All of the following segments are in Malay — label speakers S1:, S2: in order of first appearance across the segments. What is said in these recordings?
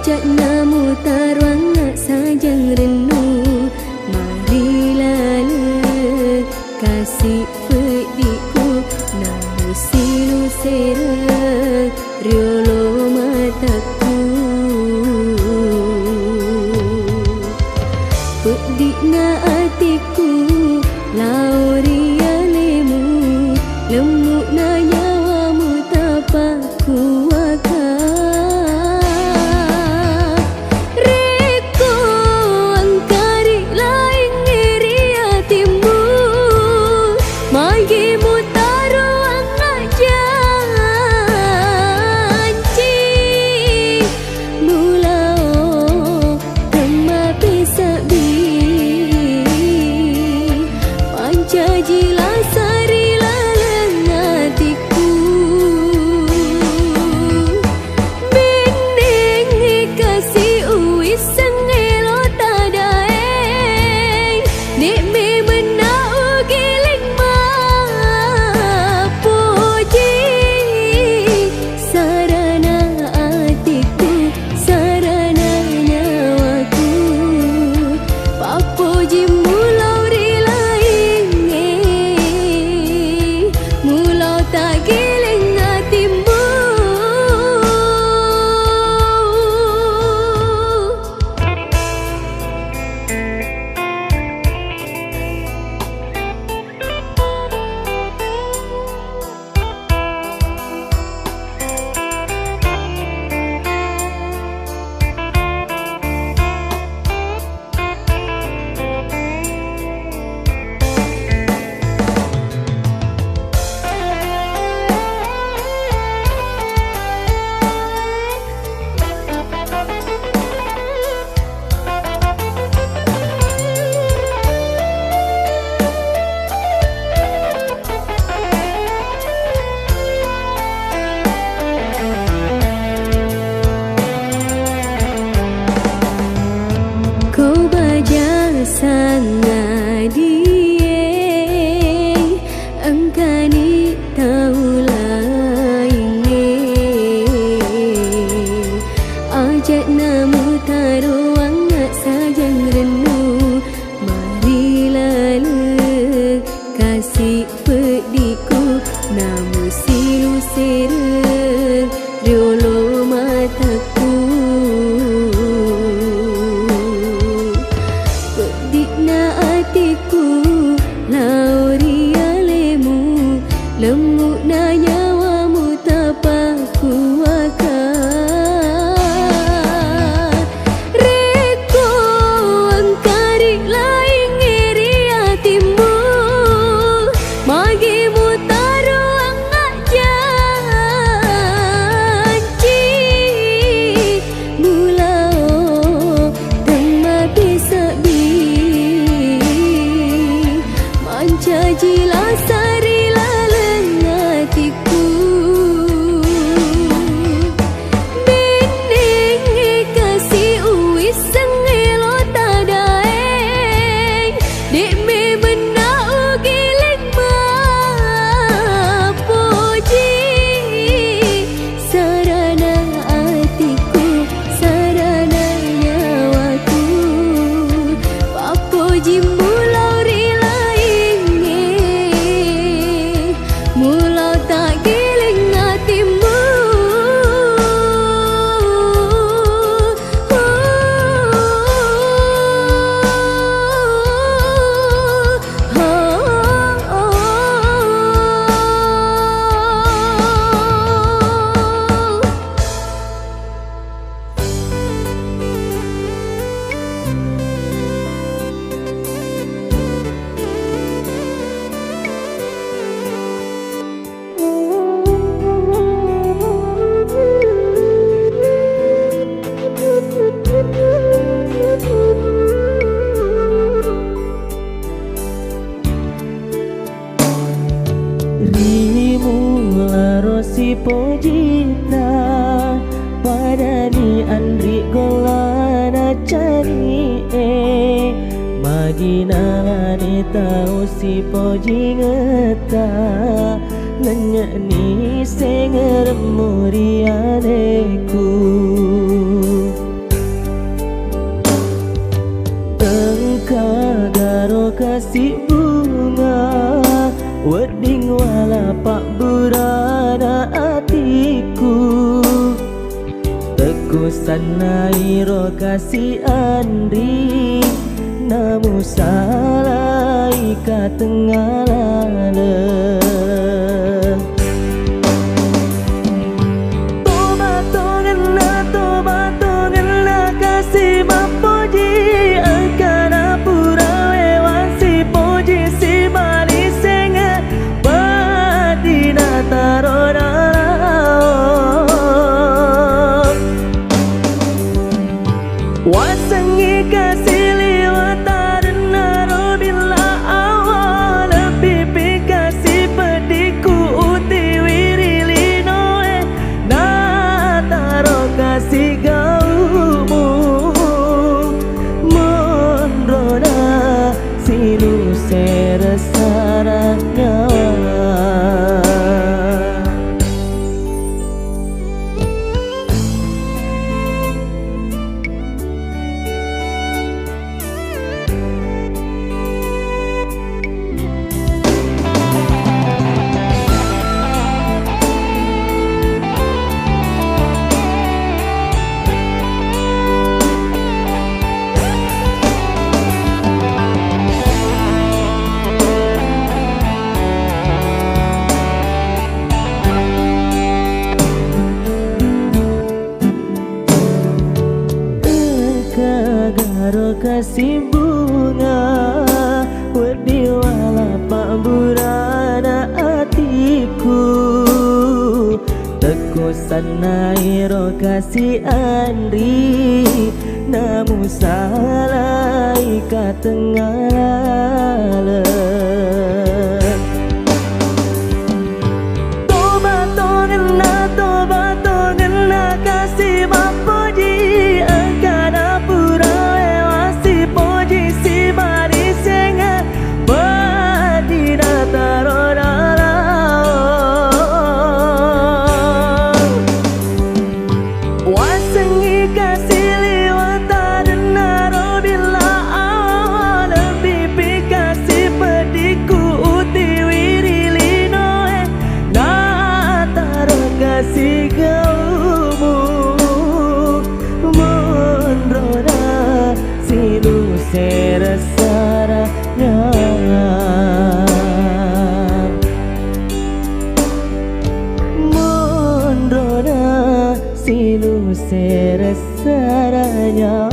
S1: ajak namu taruang sajang renung. Marilah le kasih pediku namu silu sera riolo mataku. Pedikna hatiku lauria lemu, lemuk na nyawamu tapaku akan. Reko angkari lain ngiri hatimu, magimu taruang janji. Mulao tema pisabi, panca jilah sari laleng hatiku. Bening kasih uis sengelo tadaeng, nek me menau giling mapuji. Sarana hatiku, sarana nyawaku, papuji mulau rilaing, mulau tak giling hatimu. Kau baja sangat dieng, engkani taulah ingin. Ajak namu taruang sajang renung. Marilah le kasih pediku namu silu sera riolo mataku. Pedikna hatiku lauria lemu, lemuk na nyawamu tapaku akan. Reko angkari lain ngiri hatimu, magimu taruang janji. Mulao tema pisabi, manca jilah sari laleng hatiku. Bening kasih uis sengelo tadaeng, dek me menau giling mapuji. Sarana hatiku, sarana nyawaku, papuji mulau rilaing, mulau tak giling hatimu.
S2: Rimula rosi pojita padani andri golana cari maginani tau si poji ngeta nanya ni senger murianeku. Teku sanai ro kasih andri namu salai ka tengah lala. Toba tongena kasih mapoji akan apura lewan si poji si bali senga badina tarona. Wasangi kasih liwatan naro bila awal pipi kasih pediku uti wirili noe na taro kasih gaumu mondrona sinu seresaranya. Kagaro kasih bunga Wadiwala pak burana hatiku. Teku sanai ro kasih andri namu salai ka tengah lala. Toba tongena kasih mapoji akan apura lewasi poji si bari senga badina tarona. Wasangi kasih liwatan naro bila awal pipi kasih pediku uti wirili noe na taro kasih gaumu mondrona sinu seresaranya. Mondrona sinu seresaranya.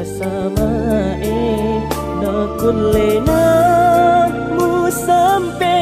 S2: sama na kulle na mu sampai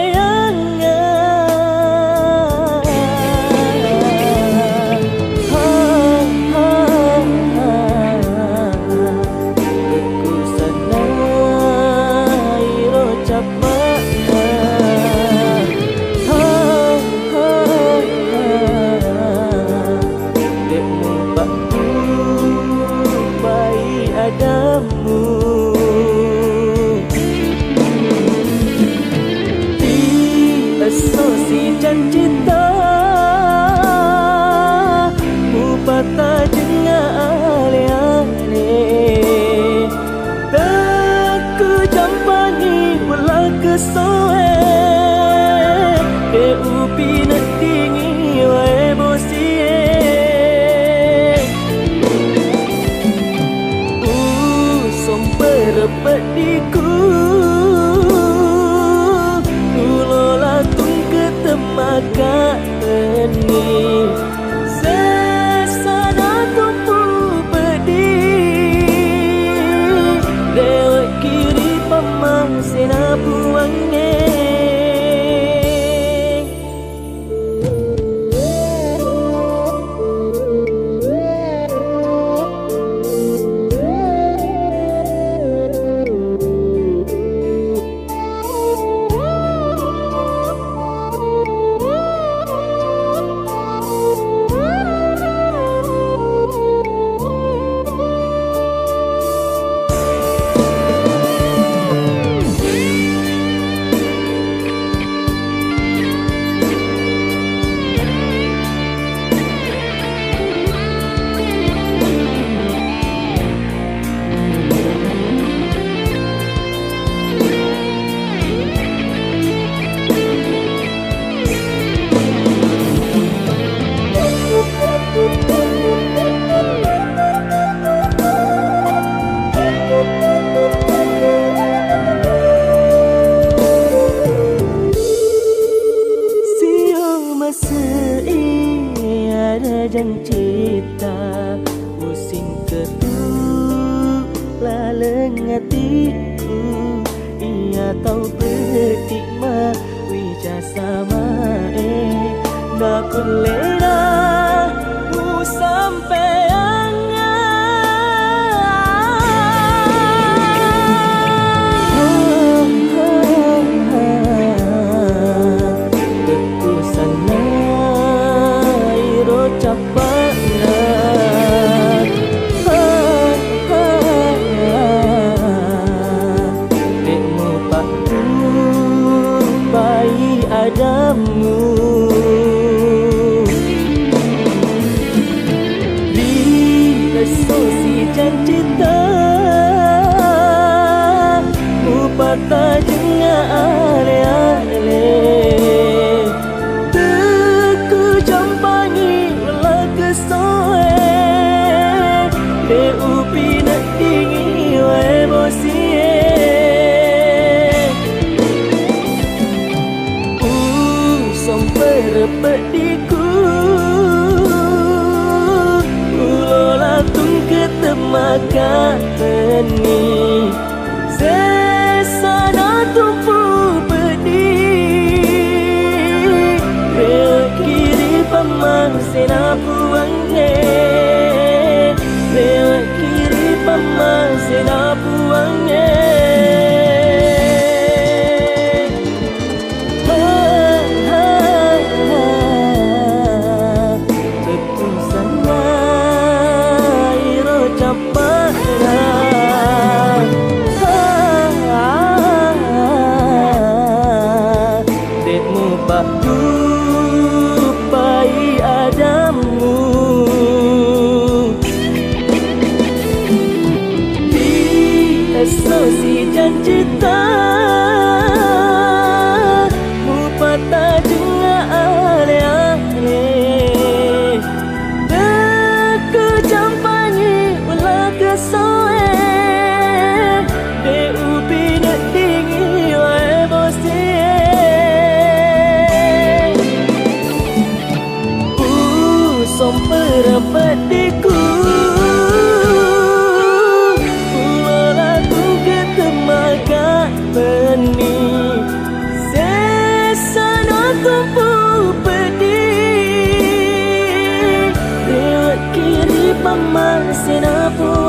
S2: asosiasi cinta mu patah jengah ale-ale tak ku jampani wala kesoe ke upi nak tinggi wa emosi somper pediku maka ini sesana tumpu pedih lewat kiri pamang sena buangnya dan cita musim kedua laleng hatiku ia tahu bertikma wija sama nak kulera mu sampai adamu di asosiasi cinta mu patah jengah ale-ale teku jampangi wala kesoe de upi nak tinggi wa emosi pediku ulola tung ketemaka ini sesana tumpu pedih lewat kiri pamang sena buangnya lewat kiri pamang sena buangnya pai adamu di asosiasi cinta mu patah jengah ale-ale deku jampangi wala kesoe de upi nak tinggi wa emosi somper pediku senapuan